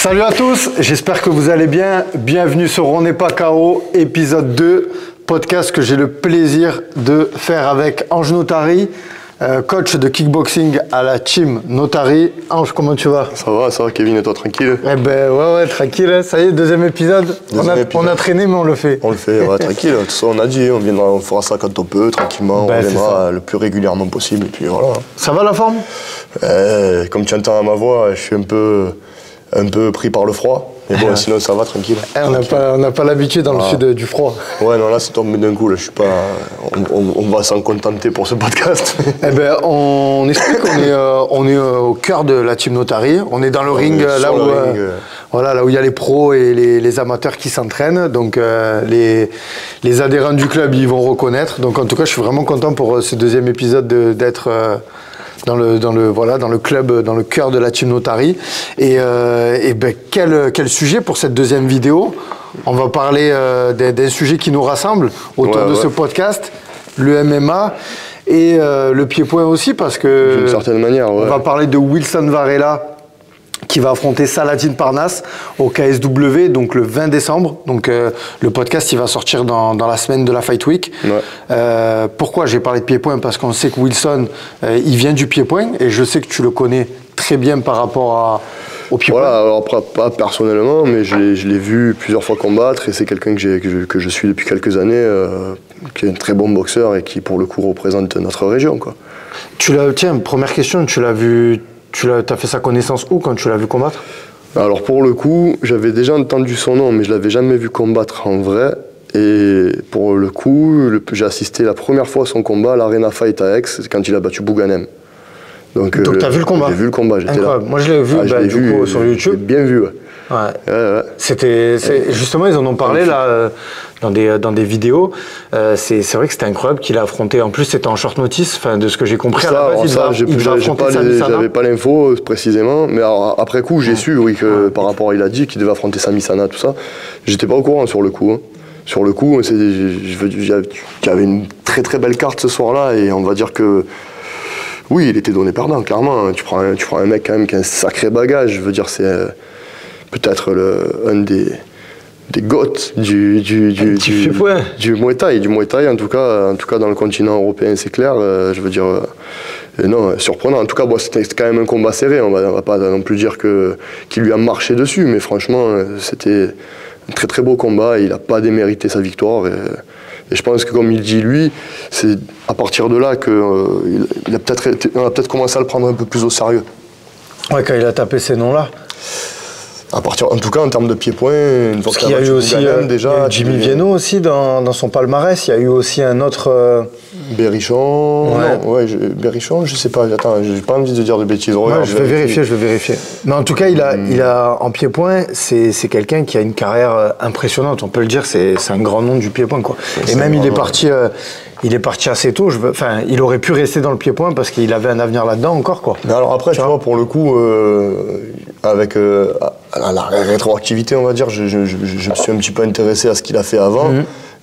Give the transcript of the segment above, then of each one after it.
Salut à tous, j'espère que vous allez bien. Bienvenue sur On n'est pas KO, épisode 2, podcast que j'ai le plaisir de faire avec Ange Notary, coach de kickboxing à la team Notary. Ange, comment tu vas? Ça va Kevin, et toi tranquille? Eh ben ouais, tranquille, ça y est, deuxième épisode. On a traîné mais on le fait. On le fait, ouais, tranquille, tout ça on a dit, on fera ça quand on peut, tranquillement, on viendra le plus régulièrement possible et puis voilà. Ça va la forme? Comme tu entends à ma voix, je suis un peu pris par le froid. Mais bon, sinon ça va, tranquille. On n'a pas l'habitude dans le sud du froid. Ouais, non, là c'est tombé d'un coup, là, je suis pas... on va s'en contenter pour ce podcast. Eh ben, on explique qu'on est au cœur de la team Notary. On est dans le ring, là où il y a les pros et les amateurs qui s'entraînent. Donc les adhérents du club, ils vont reconnaître. Donc en tout cas, je suis vraiment content pour ce deuxième épisode d'être... dans le club, dans le cœur de la team Notary. Et ben, quel sujet pour cette deuxième vidéo. On va parler d'un sujet qui nous rassemble autour de ce podcast, le MMA et le pied-point aussi, parce que d'une certaine manière, on va parler de Wilson Varela qui va affronter Saladin Parnasse au KSW, donc le 20 décembre. Donc le podcast, il va sortir dans la semaine de la Fight Week. Ouais. Pourquoi j'ai parlé de pied-point? Parce qu'on sait que Wilson, il vient du pied-point, et je sais que tu le connais très bien par rapport au pied-point. Voilà, alors pas personnellement, mais je l'ai vu plusieurs fois combattre, et c'est quelqu'un que je suis depuis quelques années, qui est un très bon boxeur et qui, pour le coup, représente notre région, quoi. Tiens, première question, tu l'as vu... Tu as fait sa connaissance où quand tu l'as vu combattre? Alors pour le coup, j'avais déjà entendu son nom, mais je ne l'avais jamais vu combattre en vrai. Et pour le coup, j'ai assisté la première fois à son combat à l'Arena Fight à Aix, quand il a battu Bouganem. Donc tu as vu le combat? J'ai vu le combat, j'étais là. Moi je l'ai vu coup, sur YouTube. J'ai bien vu, ouais. Ouais. Justement, ils en ont parlé là, dans des vidéos. C'est vrai que c'était incroyable qu'il a affronté. En plus, c'était en short notice, de ce que j'ai compris. J'avais pas l'info précisément, mais alors, après coup, j'ai su, oui, que par rapport à il a dit qu'il devait affronter Sami Sana, tout ça. J'étais pas au courant sur le coup. Hein. Sur le coup, il y avait une très très belle carte ce soir-là, et on va dire que. Oui, il était donné perdant, clairement. Tu prends un mec quand même qui a un sacré bagage. Je veux dire, c'est peut-être un des goats du Muay Thai. Du Muay Thai, en tout cas dans le continent européen, c'est clair. Je veux dire, non, surprenant. En tout cas, c'était quand même un combat serré. On va pas non plus dire qu'il lui a marché dessus, mais franchement, c'était un très très beau combat. Il n'a pas démérité sa victoire. Et je pense que, comme il dit lui, c'est à partir de là qu'on a peut-être commencé à le prendre un peu plus au sérieux. Ouais, quand il a tapé ces noms-là. En tout cas, en termes de pied-point, parce qu'il y a eu aussi Jimmy Vienno aussi dans son palmarès. Il y a eu aussi un autre... Berrichon. Berrichon, je sais pas. Attends, j'ai pas envie de dire de bêtises. Je vais vérifier. Mais en tout cas, il a en pied-point, c'est quelqu'un qui a une carrière impressionnante. On peut le dire, c'est un grand nom du pied-point, quoi. Et même il est parti assez tôt. Il aurait pu rester dans le pied-point parce qu'il avait un avenir là-dedans encore, quoi. Mais alors après, tu vois, pour le coup, avec la rétroactivité, on va dire, je me suis un petit peu intéressé à ce qu'il a fait avant.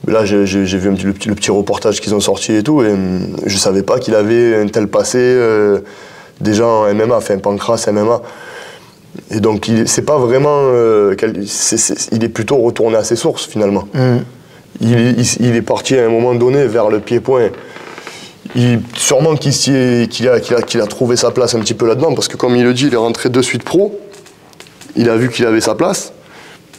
Là, j'ai vu le petit reportage qu'ils ont sorti et tout, et je savais pas qu'il avait un tel passé déjà en MMA, pancrace MMA. Et donc, c'est pas vraiment... il est plutôt retourné à ses sources, finalement. Il est parti à un moment donné vers le pied-point. Sûrement qu'il a trouvé sa place un petit peu là-dedans, parce que comme il le dit, il est rentré de suite pro, il a vu qu'il avait sa place,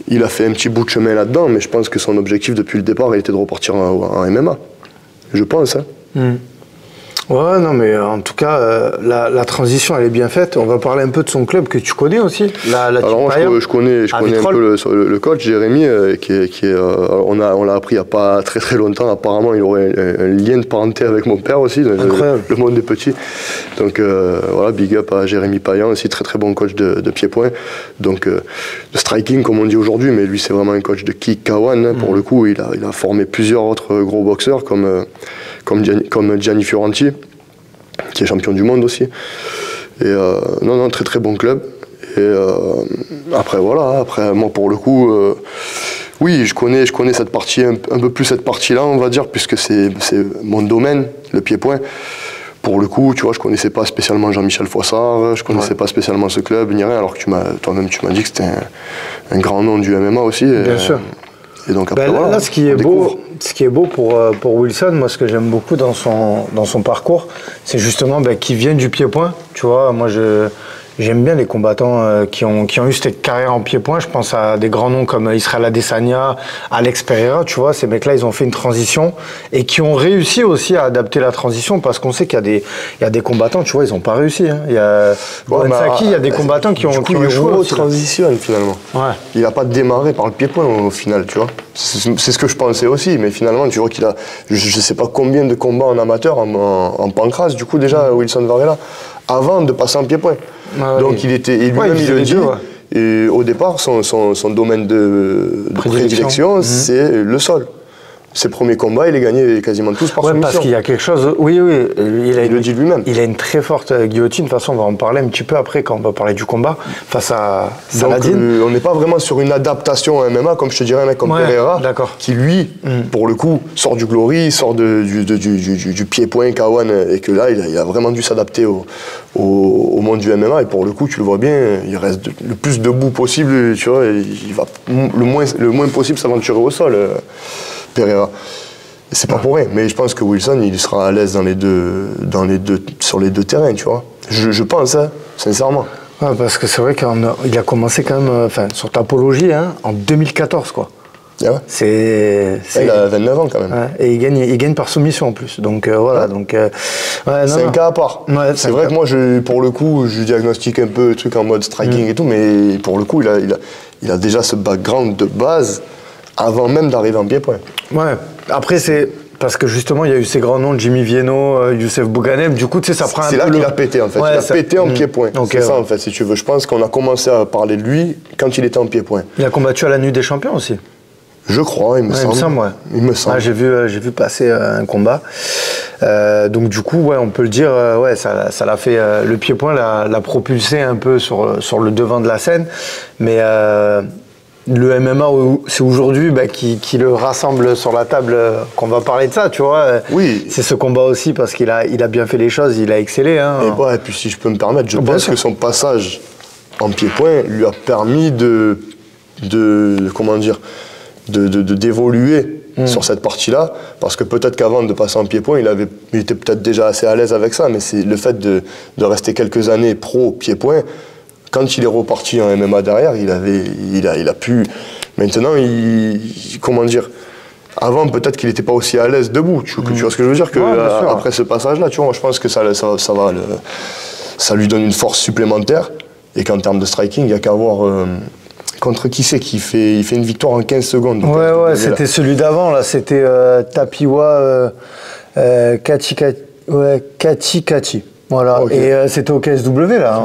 il a fait un petit bout de chemin là-dedans, mais je pense que son objectif depuis le départ, il était de repartir en MMA. Je pense, hein. Ouais, non, mais en tout cas, la transition, elle est bien faite. On va parler un peu de son club que tu connais aussi. Alors moi, je connais un peu le coach, Jérémy, on l'a appris il n'y a pas très très longtemps. Apparemment, il aurait un lien de parenté avec mon père aussi. Incroyable. Le monde des petits. Donc voilà, big up à Jérémy Payan, aussi très très bon coach de pied-point. Donc de striking, comme on dit aujourd'hui, mais lui, c'est vraiment un coach de kick K1. Hein, pour le coup, il a formé plusieurs autres gros boxeurs comme Gianni Fioranti, qui est champion du monde aussi. Et non, très très bon club. Et après, moi pour le coup, oui, je connais cette partie, un peu plus cette partie-là, on va dire, puisque c'est mon domaine, le pied-point. pour le coup, tu vois, je connaissais pas spécialement Jean-Michel Foissard, je connaissais pas spécialement ce club, ni rien, alors que toi-même tu m'as dit que c'était un grand nom du MMA aussi. Bien sûr. Et donc après, là, ce qui est beau pour Wilson, moi, ce que j'aime beaucoup dans son parcours, c'est justement qu'il vient du pied-point. Tu vois, moi, j'aime bien les combattants qui ont eu cette carrière en pied-point. Je pense à des grands noms comme Israël Adesanya, Alex Pereira. Tu vois, ces mecs-là, ils ont fait une transition et qui ont réussi aussi à adapter la transition, parce qu'on sait qu'il y a des combattants, tu vois, ils n'ont pas réussi. Hein. Il y a Saki, il y a des combattants qui ont échoué aussi. Transition finalement. Ouais. Il n'a pas démarré par le pied-point au final, tu vois. C'est ce que je pensais aussi, mais finalement, tu vois qu'il a, je sais pas combien de combats en amateur, en pancras, du coup, déjà, Wilson Varela, avant de passer en pied-point. Donc il était, et lui-même il le dit, et au départ son domaine de prédilection, c'est le sol. Ses premiers combats, il les gagnait quasiment tous par soumission. Parce qu'il y a quelque chose, oui, il le dit lui-même. Il a une très forte guillotine, de toute façon on va en parler un petit peu après quand on va parler du combat, face à Saladin. Donc on n'est pas vraiment sur une adaptation au MMA, comme je te dirais un mec comme Pereira, qui lui, pour le coup, sort du Glory, sort du pied-point Kawan, et que là il a vraiment dû s'adapter au monde du MMA, et pour le coup tu le vois bien, il reste le plus debout possible, tu vois, il va le moins possible s'aventurer au sol. Pereira. C'est pas pour rien, mais je pense que Wilson, il sera à l'aise sur les deux terrains, tu vois. Je pense, hein, sincèrement. Ouais, parce que c'est vrai qu'il a commencé quand même, sur Tapologie, en 2014, quoi. Ah ouais. Il a 29 ans quand même. Ouais, et il gagne par soumission en plus. Donc voilà. Donc, c'est un cas à part. Ouais, c'est vrai que moi, pour le coup, je diagnostique un peu le truc en mode striking et tout, mais pour le coup, il a déjà ce background de base avant même d'arriver en pied-point. Ouais, après c'est parce que justement il y a eu ces grands noms, Jimmy Vienno, Youssef Bouganem, du coup tu sais ça prend un peu... C'est là qu'il a pété en fait, il a pété en pied-point, c'est ça en fait si tu veux. Je pense qu'on a commencé à parler de lui quand il était en pied-point. Il a combattu à la Nuit des Champions aussi. Je crois, il me semble. Il me semble. J'ai vu passer un combat. Donc du coup, on peut le dire, ça l'a fait. Le pied-point l'a propulsé un peu sur le devant de la scène, mais le MMA, c'est aujourd'hui qui le rassemble sur la table, qu'on va parler de ça, tu vois. Oui. C'est ce combat aussi parce qu'il a bien fait les choses, il a excellé. Hein. Et puis si je peux me permettre, je pense que son passage en pied-point lui a permis d'évoluer sur cette partie-là, parce que peut-être qu'avant de passer en pied-point, il était peut-être déjà assez à l'aise avec ça, mais c'est le fait de rester quelques années pro pied-point. Quand il est reparti en MMA derrière, il a pu... Maintenant, avant, peut-être qu'il n'était pas aussi à l'aise debout. Tu vois ce que je veux dire, après ce passage-là, tu vois, je pense que ça lui donne une force supplémentaire, et qu'en termes de striking, il n'y a qu'à voir... contre qui c'est qui fait une victoire en 15 secondes. Ouais, c'était celui d'avant, là. C'était Tapiwa Kati. Voilà, okay. Et c'était au KSW là. Hein.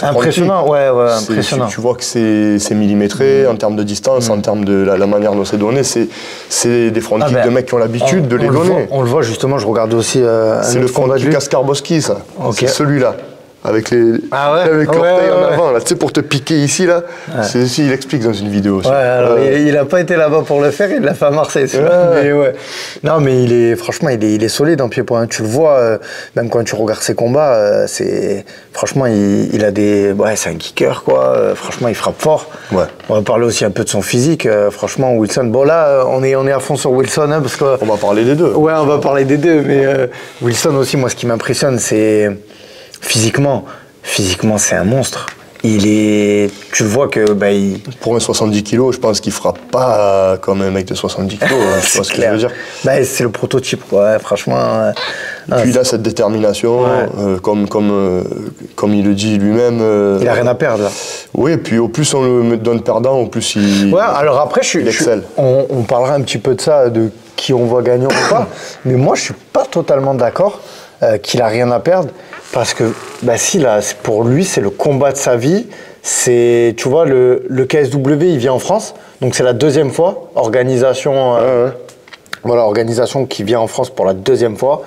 Impressionnant, impressionnant. Tu vois que c'est millimétré en termes de distance, en termes de la manière dont c'est donné. C'est des front kicks de mecs qui ont l'habitude de les donner. On le voit justement, je regarde aussi c'est le front kick Kaskarboski, ça. Okay. C'est celui-là. Avec les orteils en avant, là, tu sais, pour te piquer ici, là. Ouais. Il explique dans une vidéo aussi. Ouais, alors il n'a pas été là-bas pour le faire, il l'a fait à Marseille, Non, mais franchement, il est solide en pied-point. Tu le vois, même quand tu regardes ses combats, franchement, il a des... Ouais, c'est un kicker, quoi. Franchement, il frappe fort. Ouais. On va parler aussi un peu de son physique. Franchement, Wilson... Bon, là, on est à fond sur Wilson, hein, parce que... On va parler des deux. Ouais, on va parler des deux, mais Wilson aussi, moi, ce qui m'impressionne, c'est... Physiquement, c'est un monstre. Tu le vois que... Pour un 70 kg, je pense qu'il frappe pas comme un mec de 70 kg. Tu vois ce que je veux dire. C'est le prototype, quoi. Franchement... Puis il a cette détermination, comme il le dit lui-même. Il a rien à perdre, là. Oui, et puis au plus on le donne perdant, au plus il... Ouais, alors après, il excelle. On parlera un petit peu de ça, de qui on voit gagnant ou pas. Mais moi, je suis pas totalement d'accord qu'il a rien à perdre. Parce que, pour lui, c'est le combat de sa vie. Tu vois, le KSW, il vient en France. Donc, c'est la deuxième fois. Organisation qui vient en France pour la deuxième fois.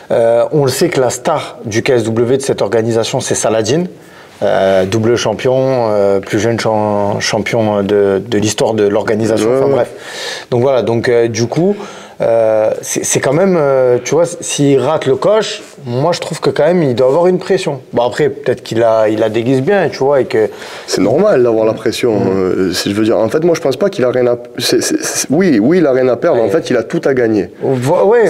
On le sait que la star du KSW de cette organisation, c'est Saladin. Double champion, plus jeune champion de l'histoire de l'organisation. Enfin bref. Donc voilà, du coup, c'est quand même, tu vois, s'il rate le coche, moi je trouve que quand même il doit avoir une pression. Bon après, peut-être qu'il la déguise bien, tu vois, et que... C'est normal d'avoir la pression. Si je veux dire, en fait, moi je pense pas qu'il a rien à... Oui, il a rien à perdre, en fait, il a tout à gagner. Oui.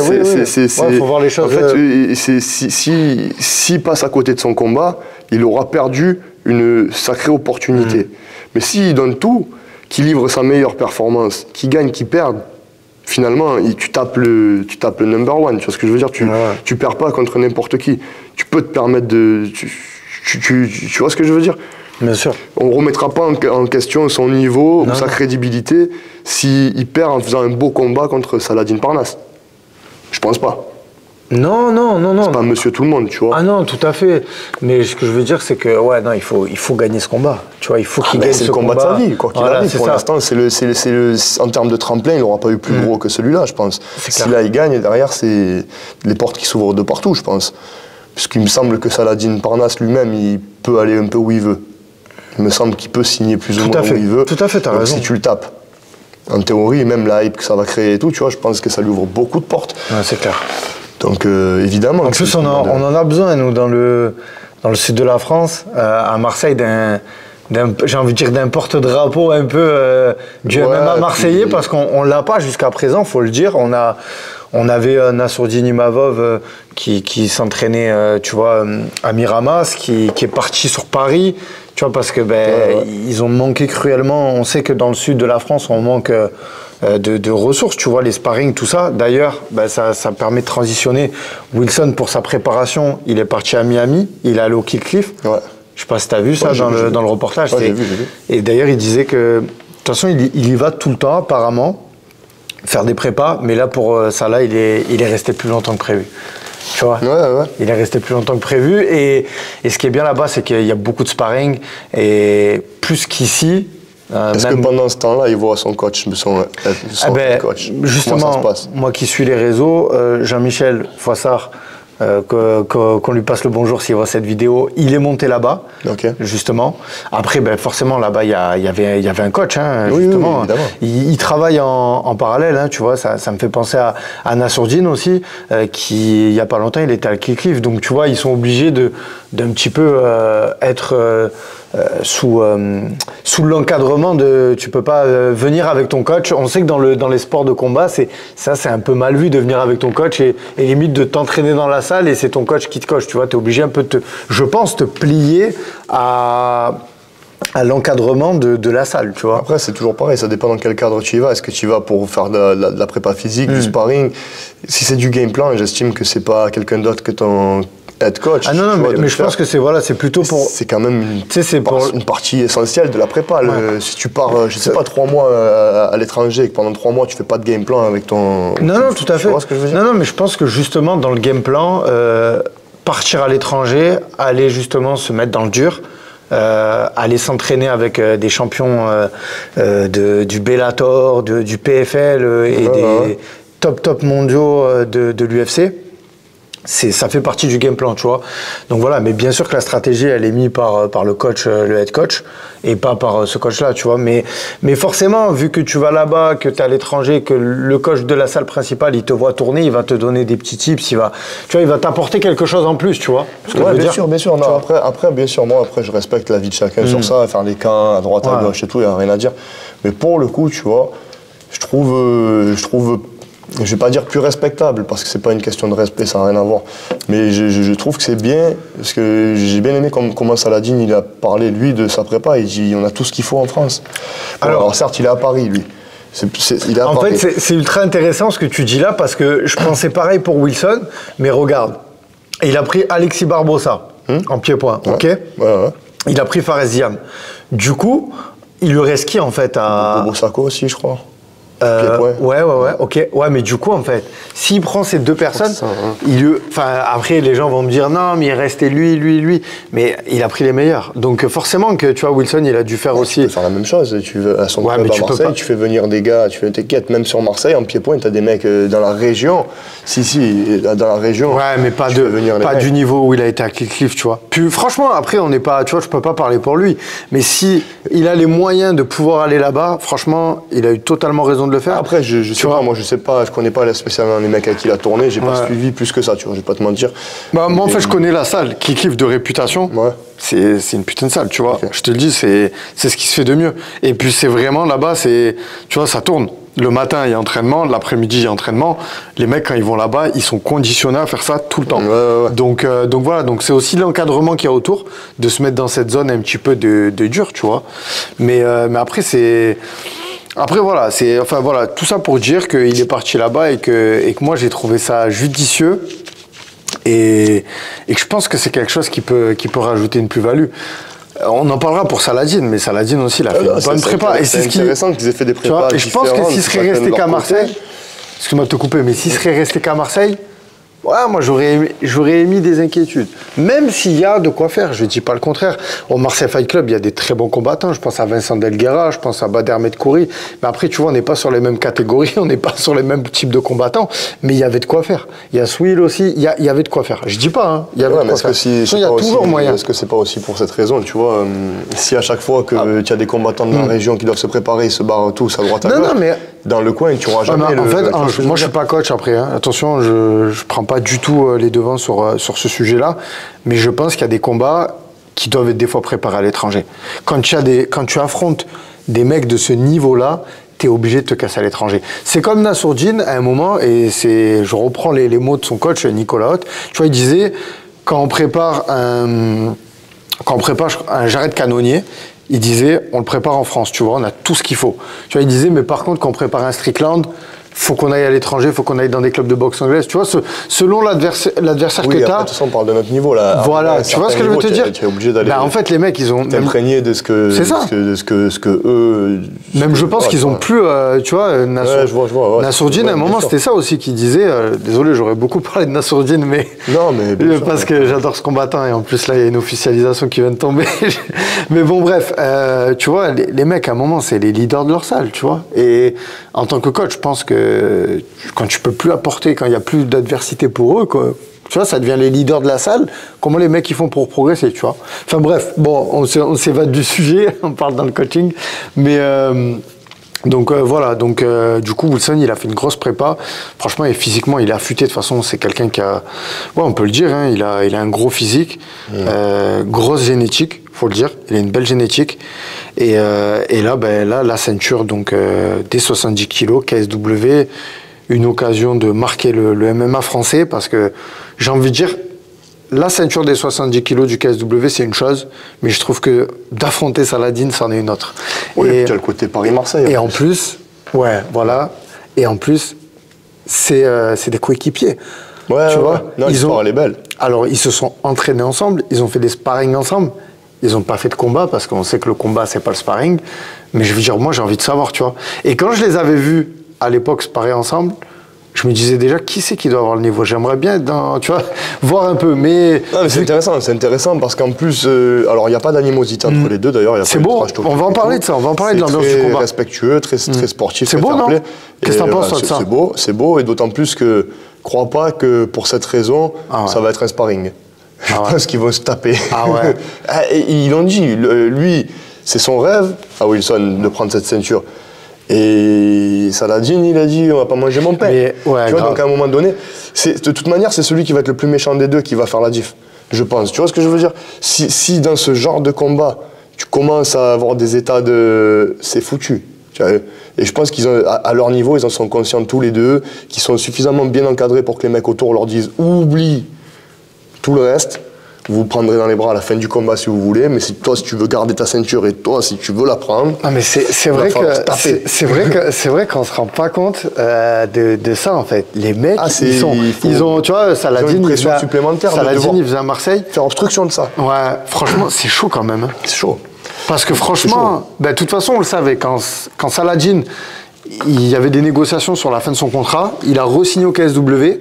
Faut voir les choses... En fait, s'il passe à côté de son combat, il aura perdu une sacrée opportunité. Mais s'il donne tout, qu'il livre sa meilleure performance, qu'il gagne, qu'il perde, finalement, tu tapes le number one. Tu vois ce que je veux dire? Tu perds pas contre n'importe qui. Tu peux te permettre de... Tu vois ce que je veux dire? Bien sûr. On ne remettra pas en question son niveau ou sa crédibilité s'il perd en faisant un beau combat contre Saladin Parnasse. Je pense pas. Non. C'est pas monsieur tout le monde, tu vois. Ah non, tout à fait. Mais ce que je veux dire, c'est que, il faut gagner ce combat. Tu vois, il faut qu'il gagne ce combat. C'est le combat de sa vie, quoi qu'il arrive. Pour l'instant, en termes de tremplin, il n'aura pas eu plus gros que celui-là, je pense. Si là, il gagne, derrière, c'est les portes qui s'ouvrent de partout, je pense. Puisqu'il me semble que Saladin Parnasse lui-même, il peut aller un peu où il veut. Il me semble qu'il peut signer plus ou moins où il veut. Tout à fait, t'as raison. Si tu le tapes, en théorie, même la hype que ça va créer et tout, tu vois, je pense que ça lui ouvre beaucoup de portes. Ouais, c'est clair. Donc évidemment. En plus, on en a besoin, nous, dans le sud de la France, à Marseille, j'ai envie de dire d'un porte-drapeau un peu du MMA marseillais, parce qu'on l'a pas jusqu'à présent, faut le dire. On avait Nassourdine Imavov qui s'entraînait, tu vois, à Miramas, qui est parti sur Paris, tu vois, parce que ils ont manqué cruellement. On sait que dans le sud de la France, on manque de ressources, tu vois, les sparring, tout ça. D'ailleurs, ça permet de transitionner. Wilson, pour sa préparation, il est parti à Miami, il est allé au Kickcliff. Ouais. Je sais pas si tu as vu ça dans le reportage. Ouais, j'ai vu. Et d'ailleurs, il disait que, de toute façon, il y va tout le temps, apparemment, faire des prépas, mais là, pour ça, là, il est resté plus longtemps que prévu. Tu vois, il est resté plus longtemps que prévu. Et ce qui est bien là-bas, c'est qu'il y a beaucoup de sparring, et plus qu'ici. Est-ce que pendant ce temps-là, il voit son coach, coach? Justement, comment ça se passe? Moi qui suis les réseaux, Jean-Michel Foissard, qu'on lui passe le bonjour s'il voit cette vidéo, il est monté là-bas, justement. Après, forcément, là-bas, il y avait un coach, justement. Oui, il travaille en parallèle, tu vois, ça me fait penser à Nassourdine aussi, qui, il n'y a pas longtemps, il était à Kickcliff. Donc, tu vois, ils sont obligés d'un petit peu être... sous l'encadrement de... Tu peux pas venir avec ton coach. On sait que dans les sports de combat, c'est un peu mal vu de venir avec ton coach et limite de t'entraîner dans la salle et c'est ton coach qui te coach. Tu vois, tu es obligé un peu je pense, te plier à l'encadrement de la salle, tu vois. Après, c'est toujours pareil, ça dépend dans quel cadre tu y vas. Est-ce que tu y vas pour faire de la prépa physique, du sparring? Si c'est du game plan, j'estime que c'est pas quelqu'un d'autre que ton head coach. Ah non, mais je pense que c'est plutôt pour... C'est quand même une partie essentielle de la prépa. Si tu pars, je sais pas, 3 mois à l'étranger et que pendant 3 mois tu fais pas de game plan avec ton... Non, tout à fait. Tu vois ce que je veux dire? Non, mais je pense que justement dans le game plan, partir à l'étranger, aller justement se mettre dans le dur, aller s'entraîner avec des champions du Bellator, du PFL et des top mondiaux de l'UFC. Ça fait partie du game plan, tu vois. Donc voilà, mais bien sûr que la stratégie, elle est mise par le coach, le head coach, et pas par ce coach-là, tu vois. Mais forcément, vu que tu vas là-bas, que tu es à l'étranger, que le coach de la salle principale, il te voit tourner, il va te donner des petits tips, il va t'apporter quelque chose en plus, tu vois. Bien sûr. Non, après, bien sûr, moi, je respecte la vie de chacun sur ça, faire les camps à droite, à gauche et tout, il n'y a rien à dire. Mais pour le coup, tu vois, je trouve je vais pas dire plus respectable, parce que c'est pas une question de respect, ça n'a rien à voir. Mais je trouve que c'est bien, parce que j'ai bien aimé comment Saladin, il a parlé, lui, de sa prépa. Il dit, on a tout ce qu'il faut en France. Alors certes, il est à Paris, lui. En fait, c'est ultra intéressant ce que tu dis là, parce que je pensais pareil pour Wilson, mais regarde, il a pris Alexis Barbosa en pied-point, ok. Il a pris Fares Ziam. Du coup, il lui reste qui en fait à... Bobo Sacco aussi, je crois. Ok. Ouais, mais du coup, en fait, s'il prend ces deux personnes, après, les gens vont me dire non, mais il restait lui. Mais il a pris les meilleurs. Donc, forcément que, tu vois, Wilson, il a dû faire aussi. Tu peux faire la même chose. Tu veux à son club à Marseille, tu fais venir des gars, tu fais t'inquiète, même sur Marseille, en pied-point, tu as des mecs dans la région. Dans la région. Ouais, mais pas du niveau où il a été à Kickcliff, tu vois. Puis, franchement, après, on n'est pas, tu vois, je peux pas parler pour lui. Mais si il a les moyens de pouvoir aller là-bas, franchement, il a eu totalement raison de le faire. Après, je sais pas, moi je sais pas, je connais pas spécialement les mecs avec qui il a tourné, j'ai pas suivi plus que ça, tu vois, je vais pas te mentir. Bah, moi en fait je connais la salle, Kick de réputation, c'est une putain de salle, tu vois. Je te le dis, c'est ce qui se fait de mieux. Et puis c'est vraiment là-bas, tu vois, ça tourne. Le matin, il y a entraînement, l'après-midi, il y a entraînement. Les mecs, quand ils vont là-bas, ils sont conditionnés à faire ça tout le temps. Donc voilà, donc c'est aussi l'encadrement qu'il y a autour, de se mettre dans cette zone un petit peu de dur, tu vois. Mais après, Après, voilà, enfin, voilà, tout ça pour dire qu'il est parti là-bas et que moi, j'ai trouvé ça judicieux. Et que je pense que c'est quelque chose qui peut rajouter une plus-value. On en parlera pour Saladin, mais Saladin aussi, il a fait une bonne prépa. Et c'est intéressant qu'ils aient fait des prépas. Et je pense que s'il serait resté qu'à Marseille, excuse-moi de te couper, mais s'il serait resté qu'à Marseille, ouais, moi j'aurais émis des inquiétudes. Même s'il y a de quoi faire, je ne dis pas le contraire. Au Marseille Fight Club, il y a des très bons combattants. Je pense à Vincent Delguera, je pense à Bader Medkouri. Mais après, tu vois, on n'est pas sur les mêmes catégories, on n'est pas sur les mêmes types de combattants. Mais il y avait de quoi faire. Il y a Swill aussi, il y avait de quoi faire. Je dis pas, hein, il y avait de quoi faire. Il y a toujours moyen. Est-ce que c'est pas aussi pour cette raison, tu vois, si à chaque fois que tu as des combattants de la région qui doivent se préparer, ils se barrent tous à droite à gauche, dans le coin, tu n'auras jamais en fait, moi, je suis pas coach après. Hein. Attention, je prends pas du tout les devants sur ce sujet-là, mais je pense qu'il y a des combats qui doivent être des fois préparés à l'étranger. Quand tu affrontes des mecs de ce niveau-là, tu es obligé de te casser à l'étranger. C'est comme Nassourdine à un moment, et je reprends les mots de son coach Nicolas Haute, tu vois, il disait, quand on prépare un Jared Cannonier, il disait, on le prépare en France, tu vois, on a tout ce qu'il faut. Tu vois, il disait, mais par contre, quand on prépare un Strickland, faut qu'on aille à l'étranger, faut qu'on aille dans des clubs de boxe anglaise. Tu vois, selon l'adversaire que tu as. De toute façon, on parle de notre niveau là. Voilà, tu vois ce que je veux te dire. Tu es obligé d'aller. En fait, les mecs, ils ont. T'imprégner de ce que. C'est ça. De ce que eux. Même je pense qu'ils ont plus. Tu vois, Nassourdine, à un moment, c'était ça aussi qu'il disait. Désolé, j'aurais beaucoup parlé de Nassourdine, mais. Non, mais. Parce que j'adore ce combattant et en plus, là, il y a une officialisation qui vient de tomber. Mais bon, bref, tu vois, les mecs, à un moment, c'est les leaders de leur salle, tu vois. Et en tant que coach, je pense que quand tu peux plus apporter, quand il n'y a plus d'adversité pour eux, quoi, tu vois, ça devient les leaders de la salle. Comment les mecs ils font pour progresser, tu vois. Enfin bref, bon, on s'évade du sujet, on parle dans le coaching, mais donc voilà, donc du coup Wilson il a fait une grosse prépa. Franchement, et physiquement il est affûté. De toute façon, c'est quelqu'un qui a, ouais, on peut le dire, hein, il a un gros physique, grosse génétique. Faut le dire, il a une belle génétique. Et là, la ceinture, donc, des 70 kilos, KSW, une occasion de marquer le MMA français, parce que j'ai envie de dire, la ceinture des 70 kilos du KSW, c'est une chose, mais je trouve que d'affronter Saladin, c'en est une autre. Oui, et tu as le côté Paris-Marseille. Et en plus, ouais, voilà. Et en plus, c'est des coéquipiers. Ouais, tu vois, non, l'histoire, elle est belle. Alors, ils se sont entraînés ensemble, ils ont fait des sparring ensemble. Ils n'ont pas fait de combat parce qu'on sait que le combat, c'est pas le sparring. Mais je veux dire, moi, j'ai envie de savoir, tu vois. Et quand je les avais vus à l'époque sparer ensemble, je me disais déjà, qui c'est qui doit avoir le niveau? J'aimerais bien, tu vois, voir un peu. Mais c'est intéressant parce qu'en plus, alors il n'y a pas d'animosité entre les deux d'ailleurs. C'est beau, on va en parler de ça, on va en parler de l'ambiance du combat. Respectueux, très sportif. C'est beau, non? Qu'est-ce que t'en penses, toi, de ça? C'est beau, et d'autant plus que, crois pas que pour cette raison, ça va être un sparring. Je pense qu'ils vont se taper. Ah ouais. Ils l'ont dit, lui, c'est son rêve à Wilson de prendre cette ceinture. Et Saladin, il a dit, on va pas manger mon pain. Mais, ouais, tu vois, donc à un moment donné, de toute manière, c'est celui qui va être le plus méchant des deux qui va faire la diff, je pense. Tu vois ce que je veux dire? Si dans ce genre de combat, tu commences à avoir des états de... C'est foutu. Tu vois, et je pense qu'ils ont, à leur niveau, ils en sont conscients tous les deux, qu'ils sont suffisamment bien encadrés pour que les mecs autour leur disent, oublie tout le reste, vous vous prendrez dans les bras à la fin du combat si vous voulez, mais si tu veux garder ta ceinture et toi, si tu veux la prendre... Ah mais c'est vrai qu'on se rend pas compte de ça, en fait. Les mecs, ils ont, tu vois, Saladin, une pression supplémentaire. Saladin, il faisait à Marseille. Faire obstruction de ça. Ouais, franchement, c'est chaud quand même. Hein. C'est chaud. Parce que franchement, de toute façon, on le savait, quand Saladin, il y avait des négociations sur la fin de son contrat, il a re-signé au KSW.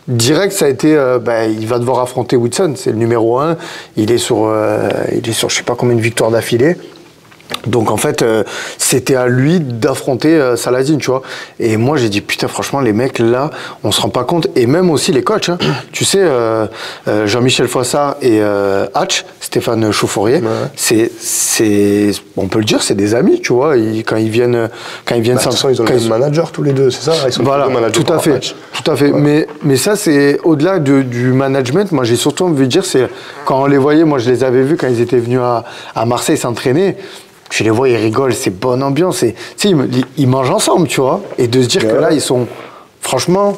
Direct, ça a été, il va devoir affronter Wilson, c'est le numéro 1. Il est sur je sais pas combien de victoires d'affilée. Donc en fait, c'était à lui d'affronter Saladin, tu vois. Et moi, j'ai dit, putain, franchement, les mecs, là, on se rend pas compte. Et même aussi les coachs, hein. Tu sais, Jean-Michel Foissat et Hatch, Stéphane Chauffourier, on peut le dire, c'est des amis, tu vois. Quand ils viennent ils ont le même manager tous les deux, c'est ça? Ils sont voilà, tout à fait. Tout à fait. Ouais. Mais ça, c'est au-delà du management. Moi, j'ai surtout envie de dire, c'est quand on les voyait, moi, je les avais vus quand ils étaient venus à Marseille s'entraîner. Je les vois, ils rigolent, c'est bonne ambiance. Et, ils mangent ensemble, tu vois. Et de se dire que là, ils sont... Franchement,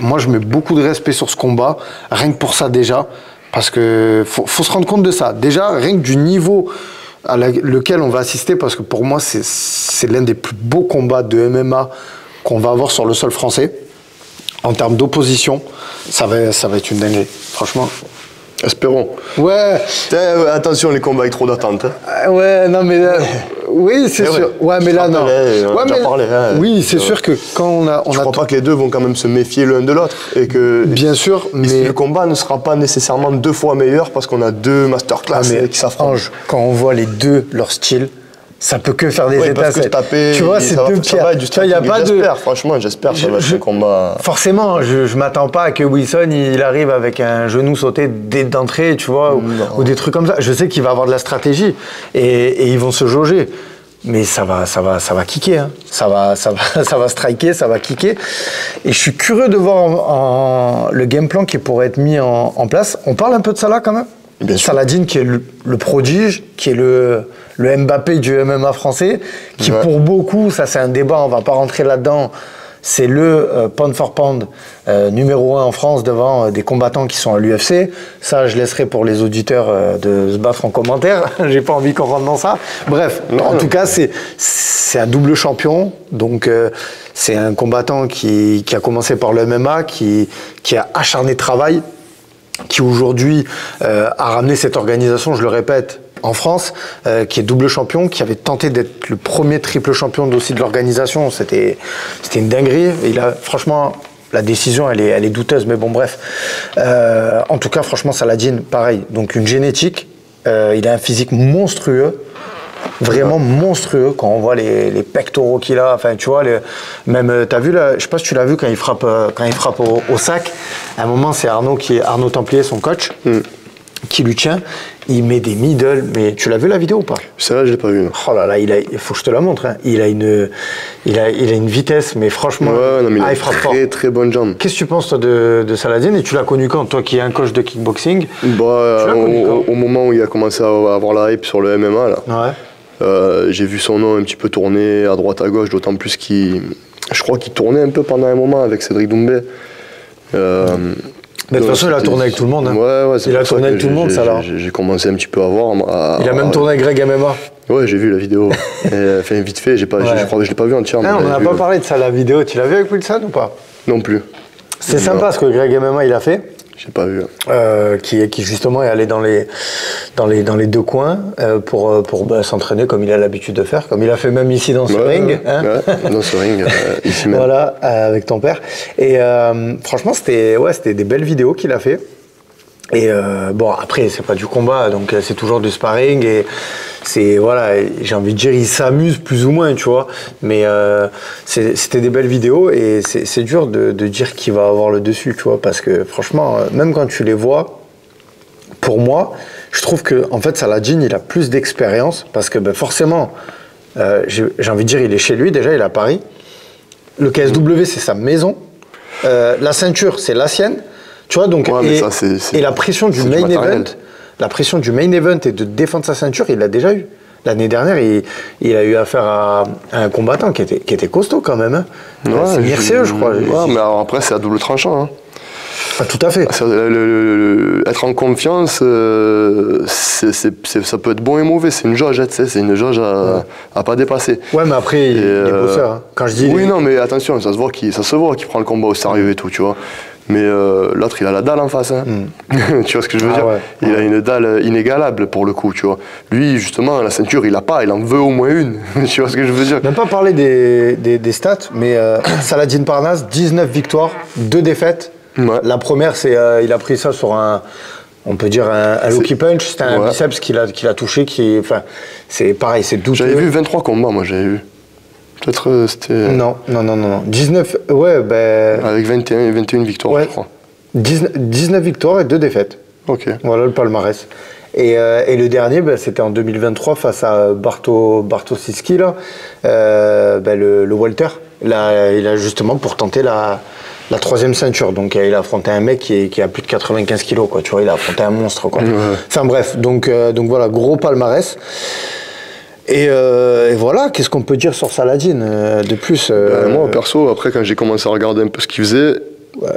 moi, je mets beaucoup de respect sur ce combat, rien que pour ça déjà. Parce que faut se rendre compte de ça. Déjà, rien que du niveau à lequel on va assister, parce que pour moi, c'est l'un des plus beaux combats de MMA qu'on va avoir sur le sol français. En termes d'opposition, ça va être une dinguerie, franchement. Espérons. Ouais. Attention, les combats avec trop d'attente. Hein. Ouais, non, mais là, oui, c'est sûr. Ouais, mais là, non. On a déjà parlé. Hein, oui, c'est sûr que quand on a. Je crois pas que les deux vont quand même se méfier l'un de l'autre. Et que. Bien sûr, mais. Le combat ne sera pas nécessairement 2 fois meilleur parce qu'on a 2 masterclass qui s'affrontent. Quand on voit les deux, leur style. Ça peut que faire des étincelles. Tu vois, c'est deux pierres. Il y a pas de. Franchement, j'espère que ça va être un combat. Forcément, je m'attends pas à que Wilson il arrive avec un genou sauté d'entrée, tu vois, ou des trucs comme ça. Je sais qu'il va avoir de la stratégie et ils vont se jauger. Mais ça va kicker. Hein. Ça va striker, ça va kicker. Et je suis curieux de voir le game plan qui pourrait être mis en place. On parle un peu de ça là quand même. Bien sûr. Saladin qui est le prodige, qui est le Mbappé du MMA français, qui pour beaucoup, ça c'est un débat, on va pas rentrer là-dedans, c'est le pound for pound numéro 1 en France devant des combattants qui sont à l'UFC. Ça, je laisserai pour les auditeurs de se battre en commentaire. J'ai pas envie qu'on rentre dans ça. Bref, en tout cas, c'est un double champion. Donc, c'est un combattant qui a commencé par le MMA, qui a acharné travail, qui aujourd'hui a ramené cette organisation, je le répète, en France, qui est double champion, qui avait tenté d'être le premier triple champion aussi de l'organisation. C'était une dinguerie. Et franchement, la décision, elle est douteuse, mais bon, bref. En tout cas, franchement, Saladin, pareil. Donc, une génétique. Il a un physique monstrueux. Vraiment monstrueux quand on voit les pectoraux qu'il a. Enfin, tu vois, même, t'as vu là, je sais pas si tu l'as vu quand il frappe au sac. À un moment, c'est Arnaud Templier, son coach, qui lui tient. Il met des middle, mais tu l'as vu la vidéo ou pas? Celle-là, je l'ai pas vue. Non. Oh là là, il faut que je te la montre. Hein. Il a une vitesse, mais franchement, il frappe fort. Très bonne jambe. Qu'est-ce que tu penses toi de Saladin? Et tu l'as connu quand, toi qui es un coach de kickboxing? Au moment où il a commencé à avoir la hype sur le MMA, là. Ouais. J'ai vu son nom un petit peu tourner à droite à gauche, d'autant plus je crois qu'il tournait un peu pendant un moment avec Cédric Doumbé. Mais de toute façon, il a tourné avec tout le monde. Hein. Ouais, il a tourné avec tout le monde, ça là. J'ai commencé un petit peu à voir. Il a même tourné avec Greg MMA. Ouais, j'ai vu la vidéo. Vite fait, je crois que je l'ai pas vu entièrement. On n'en a pas parlé de ça, la vidéo. Tu l'as vu avec Wilson ou pas? Non plus. C'est sympa ce que Greg MMA il a fait. J'ai pas vu. Qui justement est allé dans les deux coins pour s'entraîner comme il a l'habitude de faire, comme il a fait même ici dans ce ring. Hein, dans ce ring, ici même. Voilà, avec ton père. Et franchement, c'était des belles vidéos qu'il a fait. Et bon, après, c'est pas du combat, donc c'est toujours du sparring et j'ai envie de dire, il s'amuse plus ou moins, tu vois. Mais c'était des belles vidéos et c'est dur de dire qui va avoir le dessus, tu vois, parce que franchement, même quand tu les vois, pour moi, je trouve que en fait, Saladin, il a plus d'expérience parce que forcément, j'ai envie de dire, il est chez lui déjà, il est à Paris. Le KSW, c'est sa maison. La ceinture, c'est la sienne. Tu vois, donc, et la pression du main event, et de défendre sa ceinture, il l'a déjà eu. L'année dernière, il a eu affaire à un combattant qui était costaud quand même. Hein. C'est Mircea, je crois. Ouais, mais alors après, c'est à double tranchant. Hein. Ah, tout à fait. Être en confiance, ça peut être bon et mauvais. C'est une jauge, c'est une jauge à pas dépasser. Ouais, mais après, il est bosseur. Hein. Quand je dis non, mais attention, ça se voit qu'il prend le combat au sérieux et tout, tu vois. Mais l'autre, il a la dalle en face. Hein. Tu vois ce que je veux dire? Ouais. Il a une dalle inégalable pour le coup, tu vois. Lui, justement, la ceinture, il a pas, il en veut au moins une. Tu vois ce que je veux dire? Même pas parler des stats, mais Saladin Parnasse, 19 victoires, 2 défaites. Ouais. La première, c'est il a pris ça sur un on peut dire un lucky punch, c'était un biceps qu'il a touché, c'est pareil, c'est douteux. J'avais vu 23 combats, moi j'avais vu. Peut-être c'était... Non. 19, ouais, ben... Avec 21 victoires, je crois. 19 victoires et 2 défaites. Ok. Voilà le palmarès. Et le dernier, ben, c'était en 2023 face à Bartosiski, là, le welter. Là, il a justement pour tenter la 3e ceinture. Donc il a affronté un mec qui a plus de 95 kilos, quoi. Tu vois, il a affronté un monstre, quoi. Enfin bref, donc voilà, gros palmarès. Et voilà, qu'est-ce qu'on peut dire sur Saladin de plus moi, perso, après, quand j'ai commencé à regarder un peu ce qu'il faisait,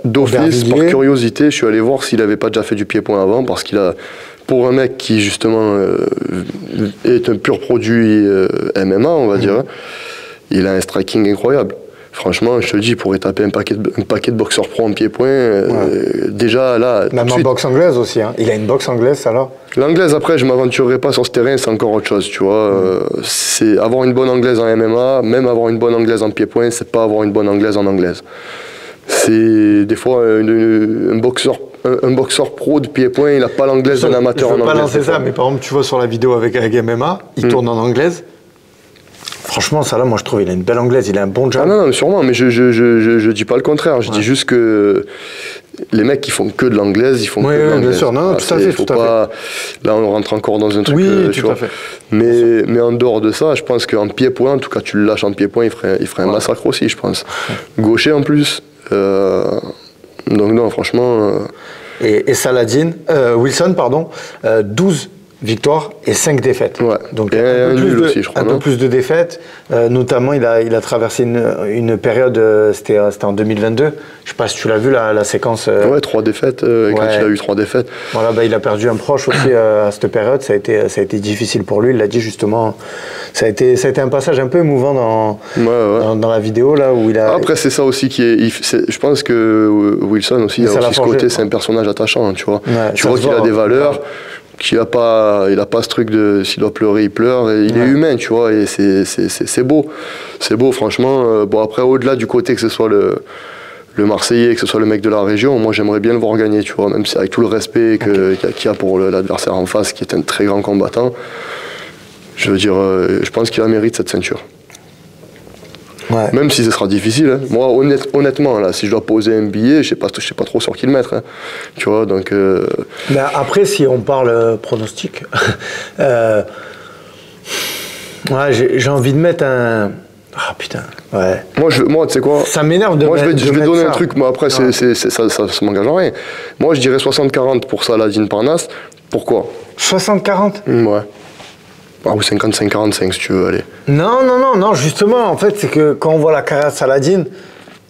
d'office, par curiosité, je suis allé voir s'il n'avait pas déjà fait du pied-point avant, parce qu'il a, pour un mec qui, justement, est un pur produit MMA, on va dire, il a un striking incroyable. Franchement, je te le dis, il pourrait taper un paquet de boxeurs pro en pied-point. Déjà, là... Même en boxe anglaise aussi. Hein. Il a une boxe anglaise, alors. L'anglaise, après, je ne m'aventurerai pas sur ce terrain, c'est encore autre chose, tu vois. C'est avoir une bonne anglaise en MMA, même avoir une bonne anglaise en pied-point, c'est pas avoir une bonne anglaise en anglaise. C'est des fois un boxeur pro de pied-point, il n'a pas l'anglaise d'un amateur en anglaise. Je ne veux pas lancer ça, mais par exemple, tu vois sur la vidéo avec MMA, il tourne en anglaise. Franchement, ça là, moi je trouve il a une belle anglaise, il a un bon jab. Ah non, sûrement, mais je dis pas le contraire. Je dis juste que les mecs qui font que de l'anglaise, ils font que de l'anglaise. Bien sûr, non, tout à fait, Là, on rentre encore dans un truc. Oui, tout à fait. Mais en dehors de ça, je pense qu'en pied-point, en tout cas, tu le lâches en pied-point, il ferait un massacre aussi, je pense. Gaucher en plus. Donc non, franchement. Et Saladin, Wilson, pardon, 12 victoires et 5 défaites. Ouais. Donc un nul aussi, je crois. Un peu plus de défaites. Notamment, il a traversé une période, c'était en 2022. Je sais pas si tu l'as vu, la séquence. Ouais, 3 défaites. Quand il a eu 3 défaites. Voilà, il a perdu un proche aussi à cette période. Ça a été difficile pour lui. Il l'a dit justement. Ça a été un passage un peu émouvant dans la vidéo là où il a. Après, c'est ça aussi qui est. Je pense que Wilson aussi a aussi ce côté. C'est un personnage attachant, tu vois. Ouais, tu vois qu'il a des valeurs. Il n'a pas ce truc de s'il doit pleurer, il pleure. Et il est humain, tu vois, et c'est beau. C'est beau, franchement. Bon, après, au-delà du côté que ce soit le Marseillais, que ce soit le mec de la région, moi, j'aimerais bien le voir gagner, tu vois, même si avec tout le respect qu'il y a pour l'adversaire en face, qui est un très grand combattant. Je veux dire, je pense qu'il a mérite cette ceinture. Ouais. Même si ce sera difficile. Hein. Moi, honnêtement, là, si je dois poser un billet, je sais pas trop sur qui le mettre. Hein. Tu vois, donc. Mais après, si on parle pronostic, j'ai envie de mettre un. Ah putain. Ouais. Moi, tu sais quoi. Ça m'énerve de. Moi, je vais donner un truc. Moi, après, ça m'engage en rien. Moi, je dirais 60-40 pour Saladin Parnasse. Pourquoi 60-40. Ouais. Ah oui, 55-45 si tu veux, allez. Non, justement, en fait, c'est que quand on voit la carrière de Saladin,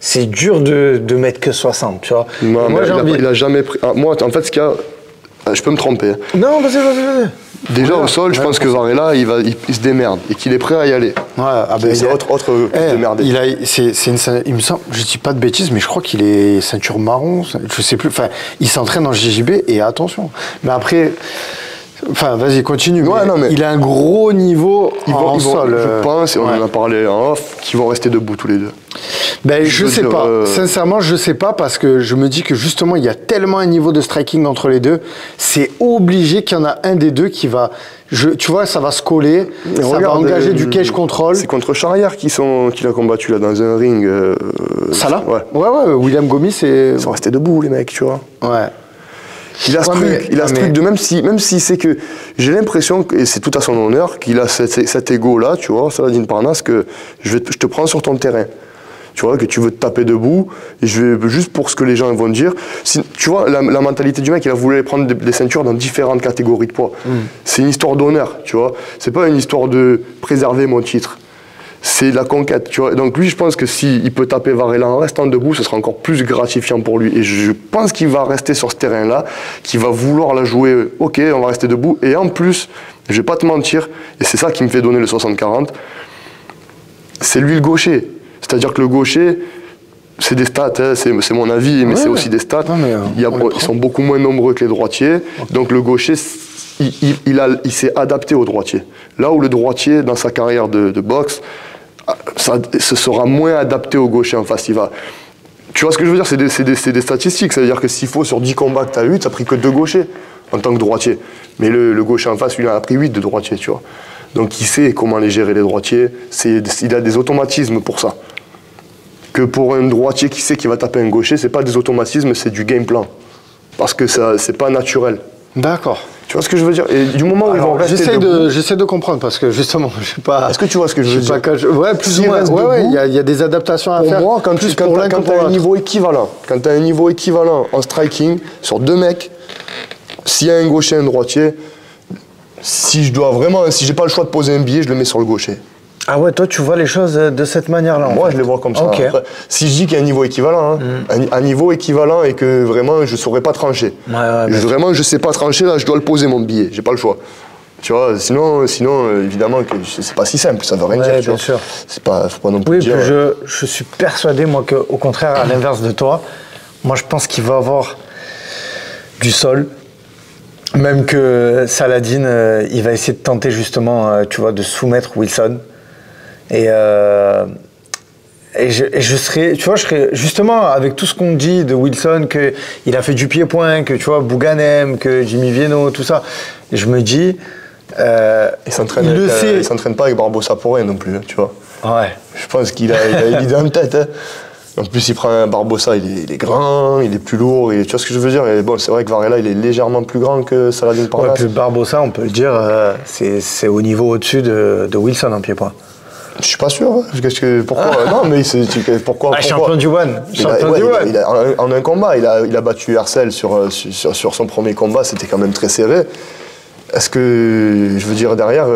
c'est dur de mettre que 60, tu vois. Non, moi, il a jamais pris... moi, en fait, ce qu'il y a... Je peux me tromper. Non, vas-y. Déjà, au sol, je pense que Varela, il se démerde et qu'il est prêt à y aller. Ouais, c'est autre démerdé. Il me semble, je dis pas de bêtises, mais je crois qu'il est ceinture marron, je sais plus. Enfin, il s'entraîne en JJB et attention. Mais après... Enfin, vas-y, continue. Ouais, mais il a un gros niveau en sol. Je pense, et on en a parlé en off, qu'ils vont rester debout tous les deux. Ben, je sais pas. Sincèrement, je sais pas parce que je me dis que justement, il y a tellement un niveau de striking entre les deux. C'est obligé qu'il y en a un des deux qui va. Tu vois, ça va se coller. Ça va engager du cage control. C'est contre Charrière qu'il a combattu là dans un ring. Ça là ? Ouais. William Gomis, c'est. Ils sont restés debout, les mecs, tu vois. Ouais. Il a ce truc de même si c'est que j'ai l'impression et c'est tout à son honneur qu'il a cet ego là, tu vois, Saladin Parnasse, que je te prends sur ton terrain. Tu vois, que tu veux te taper debout, et je vais juste pour ce que les gens vont dire. Tu vois, la mentalité du mec, il a voulu prendre des ceintures dans différentes catégories de poids. C'est une histoire d'honneur, tu vois. C'est pas une histoire de préserver mon titre. C'est la conquête, tu vois. Donc lui, je pense que s'il peut taper Varela en restant debout, ce sera encore plus gratifiant pour lui. Et je pense qu'il va rester sur ce terrain-là, qu'il va vouloir la jouer. Ok, on va rester debout. Et en plus, je vais pas te mentir, et c'est ça qui me fait donner le 60-40, c'est lui le gaucher. C'est-à-dire que le gaucher, c'est des stats, hein, c'est mon avis, mais c'est aussi des stats. Ils sont beaucoup moins nombreux que les droitiers. Donc le gaucher, il s'est adapté au droitier. Là où le droitier, dans sa carrière de boxe, se sera moins adapté au gaucher en face. Tu vois ce que je veux dire, c'est des statistiques. C'est-à-dire que s'il faut, sur 10 combats que tu as eu, tu n'as pris que 2 gauchers. en tant que droitier. Mais le gaucher en face, lui, il en a pris 8 de droitier, tu vois. Donc il sait comment les gérer, les droitiers. Il a des automatismes pour ça. Que pour un droitier qui sait qu'il va taper un gaucher, c'est pas des automatismes, c'est du game plan. Parce que c'est pas naturel. D'accord. Tu vois ce que je veux dire? Et du moment où ils vont rester j'essaie de comprendre parce que justement, je sais pas. Est-ce que tu vois ce que je veux dire? Ouais, plus ou moins. Ouais, il y a des adaptations à faire. Pour moi, quand tu as un niveau équivalent, en striking sur 2 mecs, s'il y a un gaucher et un droitier, si j'ai pas le choix de poser un billet, je le mets sur le gaucher. Ah ouais, toi tu vois les choses de cette manière-là. Moi, je les vois comme ça. Okay. Après, si je dis qu'il y a un niveau équivalent, un niveau équivalent et que vraiment je saurais pas trancher. Vraiment, je sais pas trancher, là, je dois le poser mon billet. J'ai pas le choix. Tu vois, sinon évidemment, c'est pas si simple. Ça veut rien dire. Bien sûr. C'est pas, faut pas non plus dire. Je suis persuadé, moi, qu'au contraire, à l'inverse de toi, moi, je pense qu'il va avoir du sol. Même que Saladin, il va essayer de tenter justement, tu vois, de soumettre Wilson. Et je serais, tu vois, je serais justement avec tout ce qu'on dit de Wilson, qu'il a fait du pied-point, que tu vois, Bouganem, que Jimmy Vienno, tout ça. Et je me dis, il s'entraîne pas avec Barbosa pour rien non plus, hein, tu vois. Ouais. Je pense qu'il a l'idée en tête. Hein. En plus, il prend un Barbosa, il est grand, il est plus lourd, tu vois ce que je veux dire. Et bon, c'est vrai que Varela, il est légèrement plus grand que Saladin Parnasse. Ouais, puis Barbosa, on peut le dire, c'est au niveau au-dessus de Wilson en pied-point. Je suis pas sûr. Pourquoi non, mais pourquoi champion du One. En un combat, il a battu Hersel sur son premier combat. C'était quand même très serré. Est-ce que, je veux dire, derrière,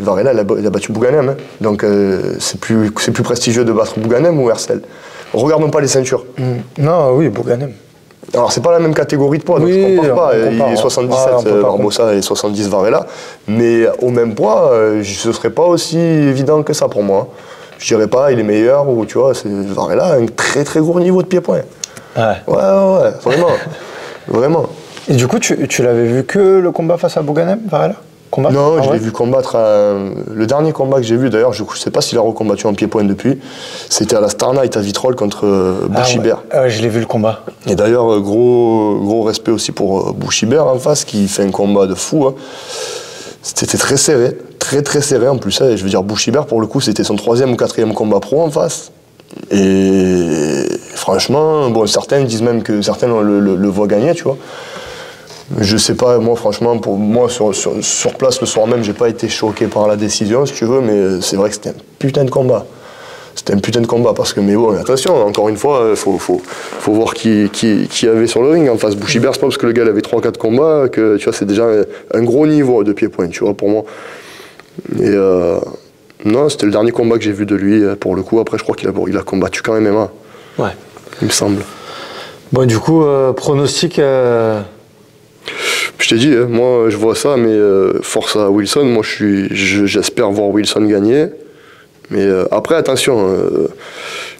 Varela, il a battu Bouganem. Hein. Donc, c'est plus prestigieux de battre Bouganem ou Hersel. Regardons pas les ceintures. Non, oui, Bouganem. Alors, c'est pas la même catégorie de poids, donc je compare pas. Il est 77 Barbosa et 70 Varela. Mais au même poids, ce serait pas aussi évident que ça pour moi. Je dirais pas, il est meilleur, ou tu vois, Varela a un très très gros niveau de pied-point. Ouais, vraiment. Vraiment. Et du coup, tu l'avais vu que le combat face à Bouganem, Varela? Non, je l'ai vu combattre le dernier combat que j'ai vu, d'ailleurs, je ne sais pas s'il a recombattu en pied-point depuis, c'était à la Star Night à Vitrolles contre Bouchibert. Ouais, je l'ai vu le combat. Et d'ailleurs, gros respect aussi pour Bouchibert en face, qui fait un combat de fou. Hein. C'était très serré, très très serré en plus. Hein. Et je veux dire, Bouchibert, pour le coup, c'était son 3e ou 4e combat pro en face. Et franchement, bon, certains disent même que certains le voient gagner, tu vois. Je sais pas, moi franchement, pour moi sur place le soir même, j'ai pas été choqué par la décision, si tu veux, mais c'est vrai que c'était un putain de combat. C'était un putain de combat parce que, mais bon, attention, encore une fois, faut voir qui y avait sur le ring. En face, Bouchibert, c'est pas parce que le gars avait 3-4 combats que, tu vois, c'est déjà un gros niveau de pied-point, tu vois, pour moi. Et non, c'était le dernier combat que j'ai vu de lui, pour le coup. Après, je crois qu'il a combattu quand même MMA. Ouais. Il me semble. Bon, du coup, pronostic. Je t'ai dit, moi je vois ça, mais force à Wilson. Moi j'espère voir Wilson gagner. Mais après, attention,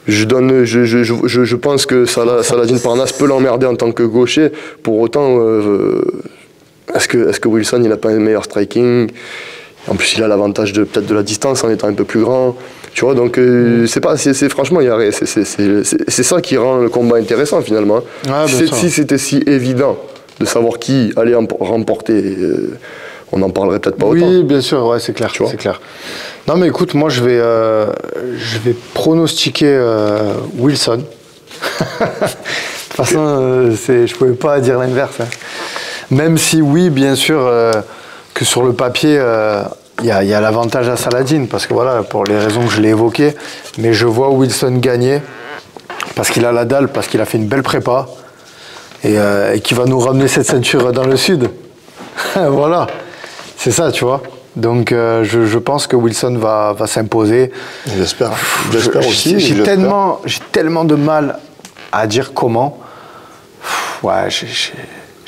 je pense que Saladin Parnasse peut l'emmerder en tant que gaucher. Pour autant, est-ce que Wilson il n'a pas un meilleur striking? En plus, il a l'avantage peut-être de la distance en étant un peu plus grand. Tu vois, donc franchement, c'est ça qui rend le combat intéressant finalement. Si c'était si évident de savoir qui allait remporter, on n'en parlerait peut-être pas autant. Oui, bien sûr, ouais, c'est clair, c'est clair. Non, mais écoute, moi, je vais pronostiquer Wilson. De toute façon, je pouvais pas dire l'inverse. Hein. Même si, oui, bien sûr, que sur le papier, il y a l'avantage à Saladin, parce que voilà, pour les raisons que je l'ai évoquées, mais je vois Wilson gagner, parce qu'il a la dalle, parce qu'il a fait une belle prépa, et qui va nous ramener cette ceinture dans le sud. Voilà, c'est ça, tu vois. Donc je pense que Wilson va s'imposer. J'espère aussi. J'ai tellement de mal à dire comment. Ouais,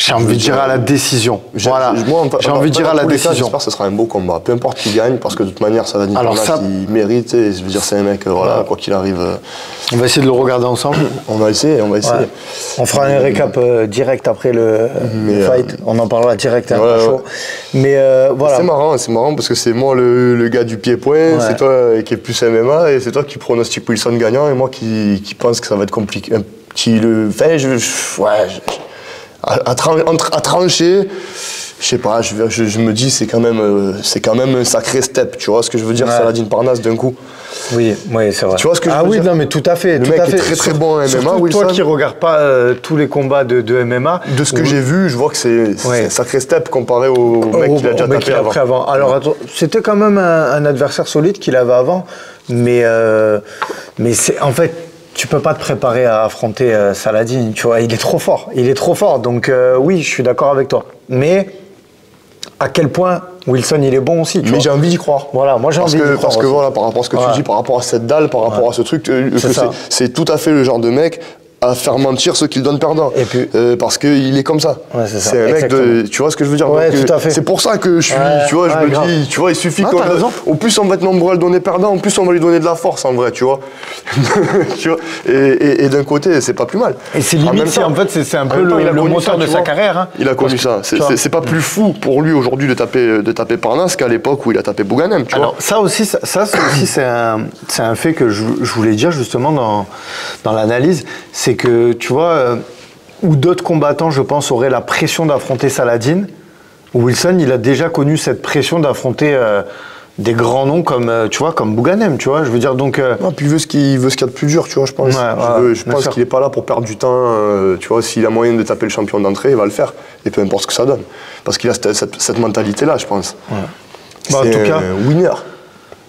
j'ai envie de dire à la décision. Voilà. J'ai envie de dire à la décision. J'espère que ce sera un beau combat. Peu importe qui gagne, parce que de toute manière, ça va dire qu'il mérite. Et je veux dire, c'est un mec, voilà, quoi qu'il arrive. On va essayer de le regarder ensemble. On va essayer. Ouais. On fera un récap direct après le fight. On en parlera direct à chaud. Mais voilà. C'est marrant parce que c'est moi le gars du pied-point, c'est toi qui est plus MMA, et c'est toi qui pronostique Wilson gagnant, et moi qui pense que ça va être compliqué. à trancher. Je sais pas, je me dis c'est quand même un sacré step, tu vois ce que je veux dire, Saladin Parnasse d'un coup. Oui, c'est vrai. Tu vois ce que je veux dire? Ah oui, non mais tout à fait. Le mec est très très bon en MMA. Surtout toi qui regardes pas tous les combats de MMA. De ce que j'ai vu, je vois que c'est un sacré step comparé au mec qu'il a déjà tapé avant. Alors c'était quand même un adversaire solide qu'il avait avant, mais c'est en fait. Tu peux pas te préparer à affronter Saladin, tu vois, il est trop fort. Donc oui, je suis d'accord avec toi. Mais à quel point Wilson il est bon aussi. Mais j'ai envie d'y croire. Voilà, moi j'ai envie d'y croire. Parce que voilà, par rapport à ce que tu dis, par rapport à cette dalle, par rapport à ce truc, c'est tout à fait le genre de mec à faire mentir ceux qui le donnent perdant. Et puis, parce qu'il est comme ça. Ouais, c'est un mec de. Tu vois ce que je veux dire? Ouais, tout à fait. C'est pour ça que je suis. Tu vois, je me dis, tu vois, il suffit qu'au plus on va être nombreux à le donner perdant, en plus on va lui donner de la force en vrai, tu vois. Tu vois, et d'un côté, c'est pas plus mal. Et c'est limite, en fait, c'est un peu le moteur de sa carrière. Hein. Il a connu ça. C'est pas plus fou pour lui aujourd'hui de taper Parnasse qu'à l'époque où il a tapé Bouganem, tu vois. Alors, ça aussi, c'est un fait que je voulais dire justement dans l'analyse. C'est que, tu vois, où d'autres combattants, je pense, auraient la pression d'affronter Saladin, Wilson, il a déjà connu cette pression d'affronter des grands noms comme, tu vois, comme Bouganem, tu vois, je veux dire, donc... Non, puis il veut ce qu'il y a de plus dur, tu vois, je pense. Je pense qu'il n'est pas là pour perdre du temps, tu vois, s'il a moyen de taper le champion d'entrée, il va le faire, et peu importe ce que ça donne. Parce qu'il a cette mentalité-là, je pense. Ouais. Bah, en tout cas, winner.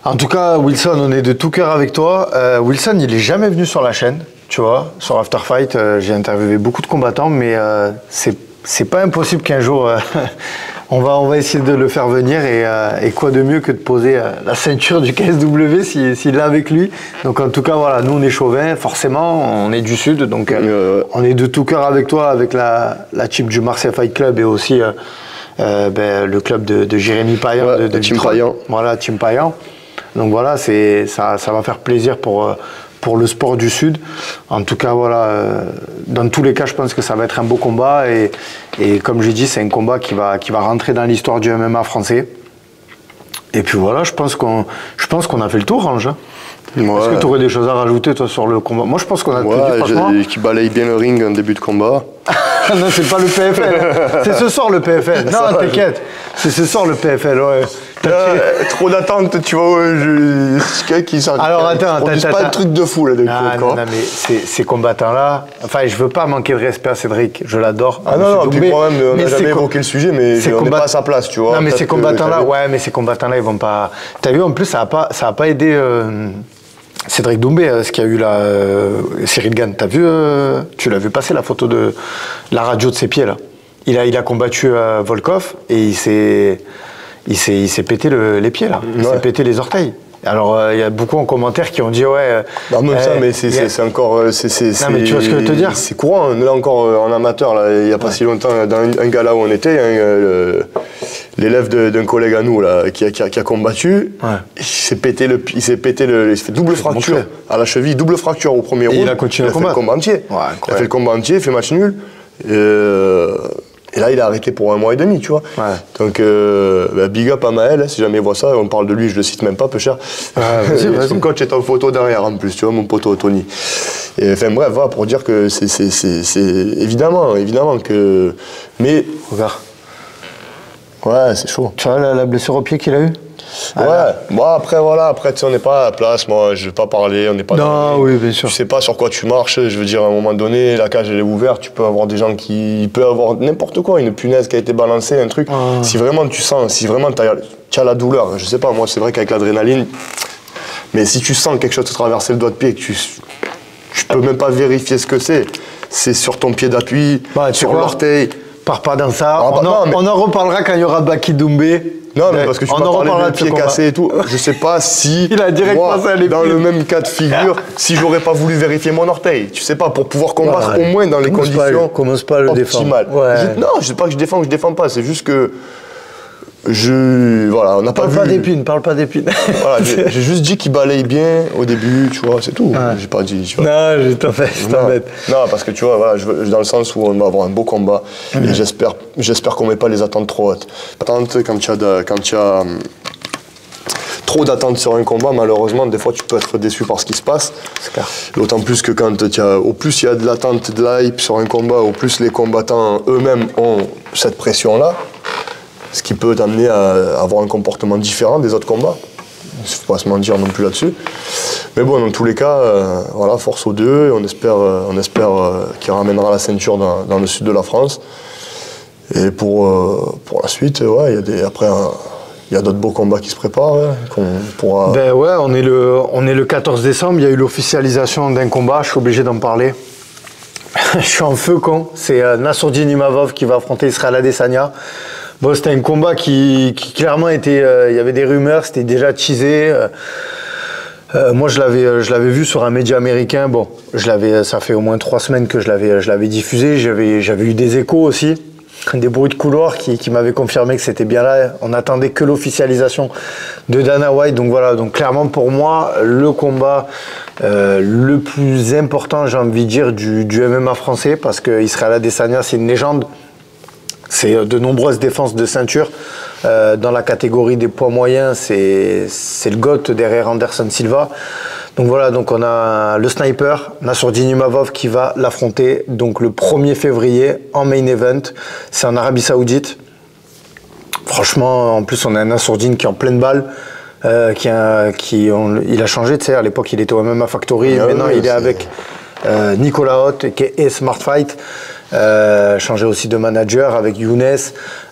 En tout cas, Wilson, on est de tout cœur avec toi. Wilson, il n'est jamais venu sur la chaîne. Tu vois, sur After Fight, j'ai interviewé beaucoup de combattants, mais c'est pas impossible qu'un jour on va essayer de le faire venir et quoi de mieux que de poser la ceinture du KSW s'il l'a avec lui. Donc en tout cas voilà, nous on est chauvins, forcément, on est du sud, donc on est de tout cœur avec toi, avec la team du Marseille Fight Club et aussi le club de Jérémy Payan, de Team Payan. Voilà, Team Payan. Donc voilà, ça va faire plaisir pour le sport du Sud. En tout cas, voilà, dans tous les cas, je pense que ça va être un beau combat. Et comme j'ai dit, c'est un combat qui va rentrer dans l'histoire du MMA français. Et puis voilà, je pense qu'on a fait le tour, Ange. Est-ce que tu aurais des choses à rajouter, toi, sur le combat? Moi, je pense qu'on a tout dit, franchement. Qui balaye bien le ring en début de combat. Non, c'est pas le PFL. C'est ce soir le PFL. Non, t'inquiète. C'est ce soir le PFL, ouais. Trop d'attente, tu vois. Alors attends, t'as pas de truc de fou là. Non, mais ces combattants-là. Enfin, je veux pas manquer de respect à Cédric. Je l'adore. Ah non, puis quand même, on n'a jamais évoqué le sujet, mais on n'est pas à sa place, tu vois. Non, mais ces combattants-là, ces combattants-là, ils vont pas. T'as vu, en plus, ça a pas aidé. Cédric Doumbé, ce qu'il y a eu là, Cyril Gane, t'as vu, tu l'as vu passer la photo de la radio de ses pieds là. Il a combattu Volkov et il s'est pété les pieds là, il s'est pété les orteils. Alors il y a beaucoup en commentaire qui ont dit ouais. Non même ça, mais c'est encore, non mais tu vois ce que je veux te dire. C'est courant. Là encore en amateur là, il y a pas si longtemps, dans un gala où on était, l'élève d'un collègue à nous là, qui a combattu, il s'est fait double fracture à la cheville, double fracture au premier round. Il a continué le combat entier. Ouais, il a fait le combat entier, il fait match nul. Et là, il a arrêté pour 1 mois et demi, tu vois. Ouais. Donc, big up à Maël, si jamais il voit ça, on parle de lui, je le cite même pas, peu cher. Son coach est en photo derrière, en plus, tu vois, mon poteau Tony. Et enfin, bref, voilà, pour dire que c'est évidemment que... Mais... Regarde. Ouais, c'est chaud. Tu vois la blessure au pied qu'il a eue? Ouais, moi après tu sais, on n'est pas à la place, moi je vais pas parler, on n'est pas oui, bien sûr. Tu sais pas sur quoi tu marches, je veux dire à un moment donné, la cage elle est ouverte, tu peux avoir des gens il peut avoir n'importe quoi, une punaise qui a été balancée, un truc. Si vraiment tu sens, si vraiment tu as la douleur, je sais pas, moi c'est vrai qu'avec l'adrénaline, mais si tu sens quelque chose te traverser le doigt de pied et que tu peux même pas vérifier ce que c'est sur ton pied d'appui, sur l'orteil. Pars pas dans ça, on en reparlera quand il y aura Baki Doumbé. Non, mais parce que je suis pas parlé de pied cassé et tout. Je sais pas si, il a direct moi, pensé à dans le même cas de figure, si j'aurais pas voulu vérifier mon orteil, tu sais pas, pour pouvoir combattre au moins dans les conditions commence pas à le optimales. Non, je sais pas que je défends pas, c'est juste que voilà, on n'a pas vu. Parle pas d'épines. Voilà, j'ai juste dit qu'il balaye bien au début, tu vois, c'est tout. J'ai pas dit, tu vois. Non, je t'embête. Non, parce que tu vois, voilà, dans le sens où on va avoir un beau combat, et j'espère qu'on met pas les attentes trop hautes. Quand tu as trop d'attentes sur un combat, malheureusement, des fois tu peux être déçu par ce qui se passe. C'est clair. D'autant plus que au plus il y a de l'attente, de la hype sur un combat, au plus les combattants eux-mêmes ont cette pression-là, ce qui peut t'amener à avoir un comportement différent des autres combats. Il ne faut pas se mentir non plus là-dessus. Mais bon, dans tous les cas, voilà, force aux deux, et on espère qu'il ramènera la ceinture dans le sud de la France. Et pour la suite, ouais, il y a d'autres beaux combats qui se préparent. Qu'on pourra... Ben ouais, on est le 14 décembre, il y a eu l'officialisation d'un combat, je suis obligé d'en parler. Je suis en feu con, c'est Nassourdine Imavov qui va affronter Israël Adesanya. Bon, c'était un combat qui clairement était, il y avait des rumeurs, c'était déjà teasé. Moi, je l'avais vu sur un média américain. Bon, ça fait au moins 3 semaines que je l'avais diffusé. J'avais eu des échos aussi, des bruits de couloir qui m'avaient confirmé que c'était bien là. On n'attendait que l'officialisation de Dana White. Donc voilà, donc clairement pour moi, le combat le plus important, j'ai envie de dire, du MMA français, parce que Israël Adesanya, c'est une légende. C'est de nombreuses défenses de ceinture. Dans la catégorie des poids moyens, c'est le GOAT derrière Anderson Silva. Donc voilà, donc on a le sniper, Nassourdine Imavov, qui va l'affronter donc le 1er février en main event. C'est en Arabie Saoudite. Franchement, en plus, on a un Nassourdine qui est en pleine balle. Il a changé, tu sais, à l'époque, il était au MMA Factory. Maintenant, il est avec Nicolas Haute, qui est Smart Fight. Changé aussi de manager avec Younes.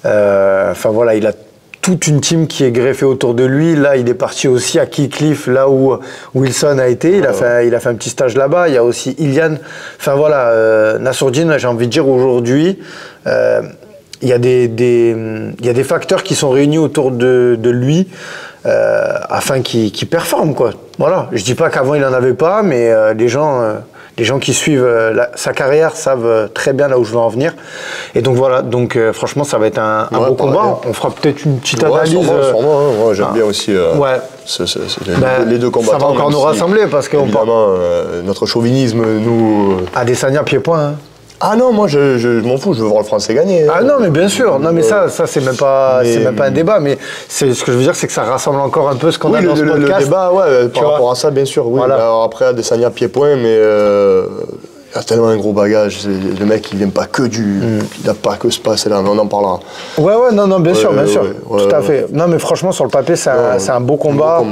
Enfin voilà, il a toute une team qui est greffée autour de lui. Là, il est parti aussi à Keycliff, là où Wilson a été. Il a fait un petit stage là-bas. Il y a aussi Ilian. Enfin voilà, Nassourdine, j'ai envie de dire aujourd'hui, il y a des facteurs qui sont réunis autour de lui afin qu'il performe, quoi. Voilà. Je dis pas qu'avant il en avait pas, mais les gens qui suivent sa carrière savent très bien là où je veux en venir. Et donc voilà, donc franchement, ça va être un beau combat. On fera peut-être une petite analyse. Sûrement, hein. Moi, j'aime bien aussi les deux combattants. Ça va encore nous rassembler parce que évidemment, notre chauvinisme nous... Adesanya pied-point. Hein. Ah non, moi je m'en fous, je veux voir le Français gagner. Ah non, mais bien sûr, non mais ça c'est même pas un débat, mais ce que je veux dire, c'est que ça rassemble encore un peu ce qu'on a dans ce podcast. Le débat, ouais, par rapport à ça, bien sûr, oui. Voilà. Alors après, Adesanya pied-point, mais il a tellement un gros bagage. Le mec, il vient pas que il n'a pas que ce passé-là, mais on en parlera. Ouais, non, bien sûr, tout à fait. Non, mais franchement, sur le papier, c'est un beau combat.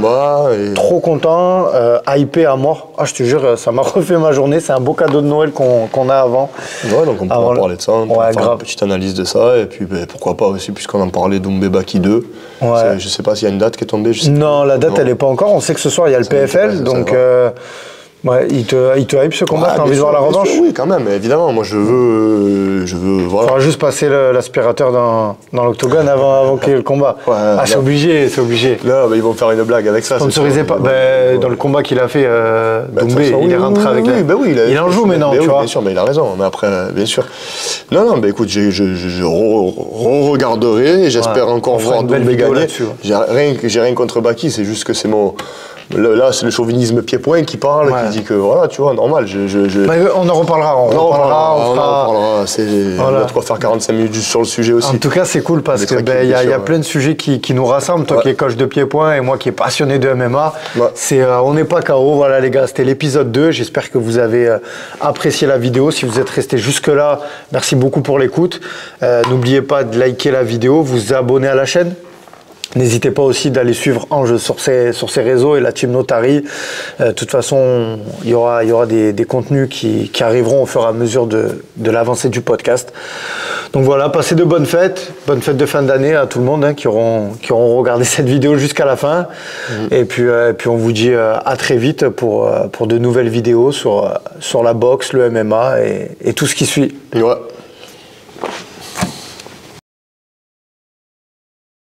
Trop content, hypé à mort. Ah, je te jure, ça m'a refait ma journée. C'est un beau cadeau de Noël qu'on a avant. Ouais, donc on pourra parler de ça, on pourra faire une petite analyse de ça, et puis pourquoi pas aussi, puisqu'on en parlait d'Oumbe Baki 2. Ouais. Je sais pas s'il y a une date qui est tombée. Non, la date, elle n'est pas encore. On sait que ce soir, il y a le PFL, donc... Ouais, il te hype ce combat, t'as envie de voir la revanche? Oui, quand même, évidemment. Moi, je veux voilà. Il faudra juste passer l'aspirateur dans l'octogone avant qu'il y ait le combat. Ouais, c'est obligé. Là, ils vont faire une blague avec ça. Sponsorisé pas. Dans le combat qu'il a fait, Doumbé, il est rentré avec il en joue maintenant, tu vois. Bien sûr, mais il a raison. Mais après, bien sûr. Non, écoute, je re-regarderai et j'espère encore voir Doumbé gagner. J'ai rien contre Baki, c'est juste que c'est mon... Là, c'est le chauvinisme pied-point qui parle, qui dit que voilà, tu vois, normal. On en reparlera. On en reparlera. On a de quoi faire 45 minutes juste sur le sujet aussi. En tout cas, c'est cool parce qu'il y a plein de sujets qui nous rassemblent. Toi qui es coach de pied-point et moi qui est passionné de MMA. On n'est pas KO. Voilà, les gars, c'était l'épisode 2. J'espère que vous avez apprécié la vidéo. Si vous êtes restés jusque-là, merci beaucoup pour l'écoute. N'oubliez pas de liker la vidéo, vous abonner à la chaîne. N'hésitez pas aussi d'aller suivre Ange sur ses réseaux et la team Notary. De toute façon, il y aura des contenus qui arriveront au fur et à mesure de l'avancée du podcast. Donc voilà, passez de bonnes fêtes de fin d'année à tout le monde qui auront regardé cette vidéo jusqu'à la fin. Et puis on vous dit à très vite pour de nouvelles vidéos sur la boxe, le MMA et tout ce qui suit. Ouais.